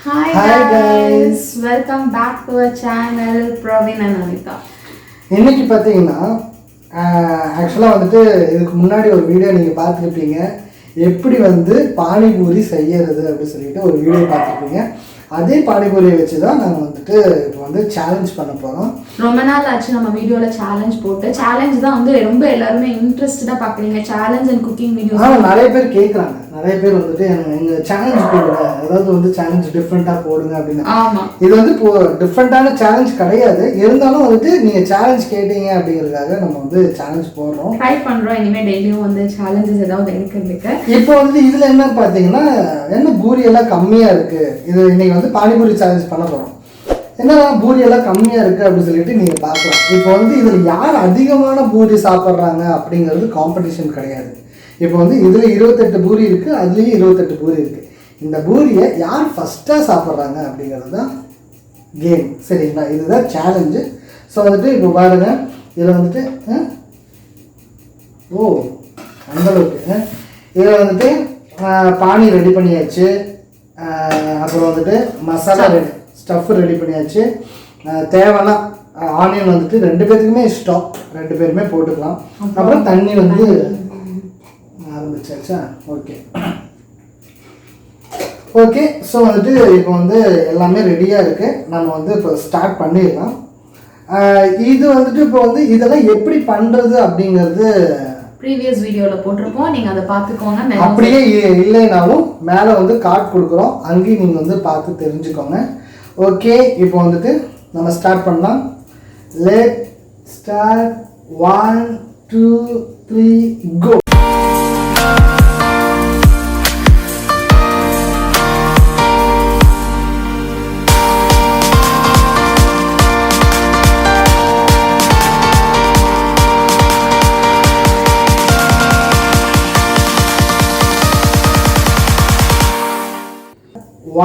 Hi guys, welcome back to our channel Praveen and Anita. இன்னைக்கு பார்த்தீங்கன்னா ஆக்சுவலாக வந்துட்டு இதுக்கு முன்னாடி ஒரு வீடியோ நீங்கள் பார்த்துருப்பீங்க, எப்படி வந்து பானிபூரி செய்யறது அப்படின்னு சொல்லிட்டு ஒரு வீடியோ பார்த்துருப்பீங்க. அதே பானிபூரியை வச்சு தான் நாங்கள் வந்துட்டு இப்போ வந்து சேலஞ்ச் பண்ண போகிறோம். ரொம்ப நாள் ஆச்சு நம்ம வீடியோவில் சேலஞ்ச் போட்டு. சேலஞ்ச் தான் வந்து ரொம்ப எல்லாருமே இன்ட்ரெஸ்டடாக பார்க்குறீங்க. Challenge and cooking videos. ஆனால் நிறைய பேர் கேட்குறாங்க, நிறைய பேர் வந்துட்டு எங்கள் சேலஞ்ச் போடுங்க, அதாவது வந்து சேலஞ்ச் டிஃப்ரெண்ட்டாக போடுங்க அப்படின்னு. ஆமாம், இது வந்து இப்போ டிஃப்ரெண்ட்டான சேலஞ்ச் கிடையாது, இருந்தாலும் வந்துட்டு நீங்கள் சேலஞ்ச் கேட்டீங்க அப்படிங்கிறதுக்காக நம்ம வந்து சேலஞ்ச் போடுறோம், ட்ரை பண்ணுறோம். இனிமேல் டெய்லியும் வந்து சேலஞ்சஸ் ஏதாவது எடுக்கிறதுக்கு. இப்போ வந்து இதில் என்ன பார்த்தீங்கன்னா, என்ன பூரி எல்லாம் கம்மியாக இருக்குது, இது இன்னைக்கு வந்து பானிபூரி சேலஞ்ச் பண்ண போகிறோம். என்னன்னா பூரி எல்லாம் கம்மியாக இருக்குது அப்படின்னு சொல்லிட்டு நீங்கள் பார்க்கலாம். இப்போ வந்து இதில் யார் அதிகமான பூரி சாப்பிட்றாங்க அப்படிங்கிறது காம்படிஷன் கிடையாது. இப்போ வந்து இதில் 28 பூரி இருக்குது, அதுலேயும் 28 பூரி இருக்குது. இந்த பூரியை யார் ஃபஸ்ட்டாக சாப்பிட்றாங்க அப்படிங்கிறது தான் கேம், சரிங்களா? இதுதான் சேலஞ்சு. ஸோ வந்துட்டு இப்போ பாருங்கள், இதில் வந்துட்டு அந்தளவுக்கு இதில் வந்துட்டு பானி ரெடி பண்ணியாச்சு, அப்புறம் வந்துட்டு மசாலா ஸ்டஃப் ரெடி பண்ணியாச்சு. தேவைன்னா ஆனியன் வந்துட்டு 2 பேருக்குமே இஷ்டம், 2 பேருமே போட்டுக்கலாம். அப்புறம் தண்ணி வந்து ஆரம்பிச்சாச்சா? Okay okay. ஸோ வந்துட்டு இப்போ வந்து எல்லாமே ரெடியாக இருக்குது, நம்ம வந்து இப்போ ஸ்டார்ட் பண்ணிடலாம். இது வந்துட்டு இப்போ வந்து இதெல்லாம் எப்படி பண்ணுறது அப்படிங்கிறது ப்ரீவியஸ் வீடியோவில் போட்டிருப்போம், நீங்கள் அதை பார்த்துக்கோங்க. அப்படியே இல்லைனாலும் மேலே வந்து கார்டு கொடுக்குறோம், அங்கேயும் நீங்கள் வந்து பார்த்து தெரிஞ்சுக்கோங்க. ஓகே, இப்போ வந்துட்டு நம்ம ஸ்டார்ட் பண்ணலாம். Let start. 1 2 3 கோ.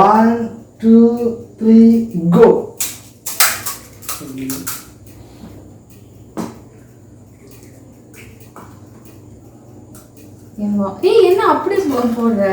One, two, three, go. என்ன அப்படி போடுற?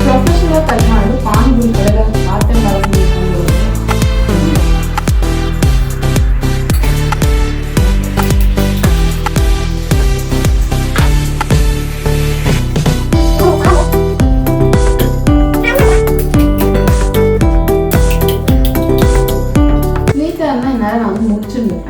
ப்ரொஃபஷனல் கல்யாணம் பானிபூரி கடையில் ஆட்டம் நடந்து நான் வந்து முடிச்சுருந்தேன்.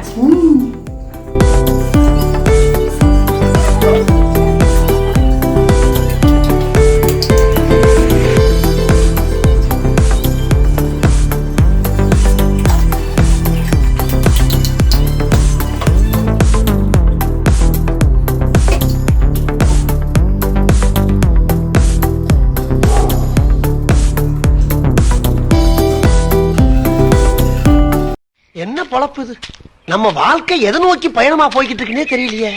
என்ன பொழப்பு இது? நம்ம வாழ்க்கை எதை நோக்கி பயணமா போய்கிட்டு இருக்குன்னே தெரியலையே.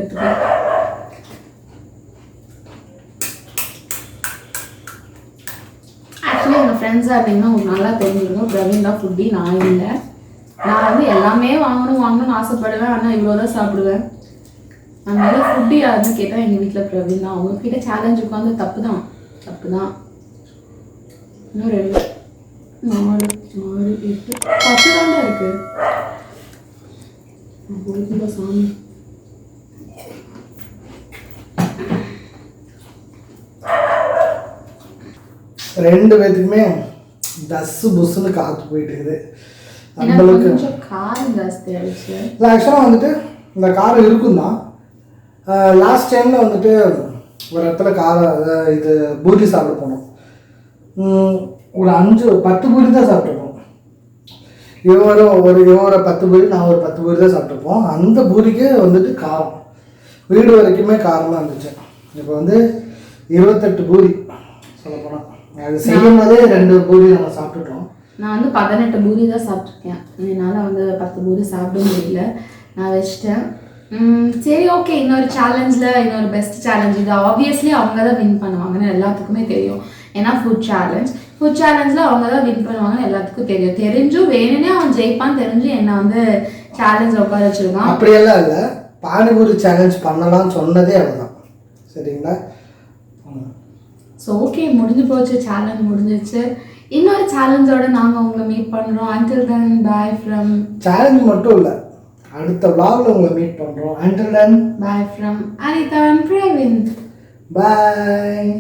எடுத்துக்கோ. ஆக்சுவலி எங்கள் ஃப்ரெண்ட்ஸாக இருந்தீங்கன்னா உங்களுக்கு நல்லா தெரிஞ்சிருக்கும். பிரவீன் தான் ஃபுட்டி, நான் இல்லை. நான் வந்து எல்லாமே வாங்கணும்னு ஆசைப்படுவேன். ஆனால் இவ்வளோ தான் சாப்பிடுவேன். அதனால ஃபுட்டி யாருன்னு கேட்டால் எங்கள் வீட்டில் பிரவீன் தான். அவங்கக்கிட்ட சேலஞ்ச் உட்காந்து தப்பு தான். இன்னும் 2 4 6 8 10 தாண்டா இருக்கு. சாமி ரெண்டு பேத்துக்குமே தஸ்ஸு புஸ்ஸுன்னு காற்று போயிட்டு இருக்குது. நம்மளுக்கு கொஞ்சம் காரம் ஜாஸ்தி ஆயிடுச்சு. இல்லை ஆக்சுவலாக வந்துட்டு இந்த காரம் இருக்கும் தான். லாஸ்ட் டைமில் வந்துட்டு ஒரு இடத்துல இது பூரி சாப்பிட போனோம். ஒரு 10 பூரி தான் சாப்பிட்ருப்போம். இவரை 10 பூரி, நான் ஒரு 10 பூரி தான் சாப்பிட்ருப்போம். அந்த பூரிக்கு வந்துட்டு காரம் வீடு வரைக்குமே காரமாக இருந்துச்சு. இப்போ வந்து 28 பூரி சொல்லப்போனால். அது செய்யும் போதே 2 பூரி நம்ம சாப்பிட்டுட்டோம். நான் வந்து 18 பூரி தான் சாப்பிட்ருக்கேன். என்னால் வந்து 10 பூரி சாப்பிட முடியல, நான் வச்சிட்டேன். சரி ஓகே, இன்னொரு சேலஞ்சில் இன்னொரு பெஸ்ட் சேலஞ்ச். இது ஆப்வியஸ்லி அவங்க தான் வின் பண்ணுவாங்கன்னு எல்லாத்துக்குமே தெரியும். ஏன்னா ஃபுட் சேலஞ்சில் அவங்க தான் வின் பண்ணுவாங்கன்னு எல்லாத்துக்கும் தெரியும். தெரிஞ்சும் வேணும்னே அவன் ஜெயிப்பான்னு தெரிஞ்சு என்னை வந்து சேலஞ்சில் உட்கார வச்சுருக்கான். அப்படியெல்லாம் இல்லை, பானிபூரி சேலஞ்ச் பண்ணலாம்னு சொன்னதே அவதான். சரிங்களா? ஸோ ஓகே, முடிஞ்சு போச்சு, சேலஞ்ச் முடிஞ்சிச்சு. இன்னொரு சேலஞ்சோட நாங்கள் உங்களை மீட் பண்ணுறோம். until then bye from challenge மட்டும் இல்லை, அடுத்த vlogல உங்களை மீட் பண்ணுறோம். until then bye from Anita and Praveen. bye.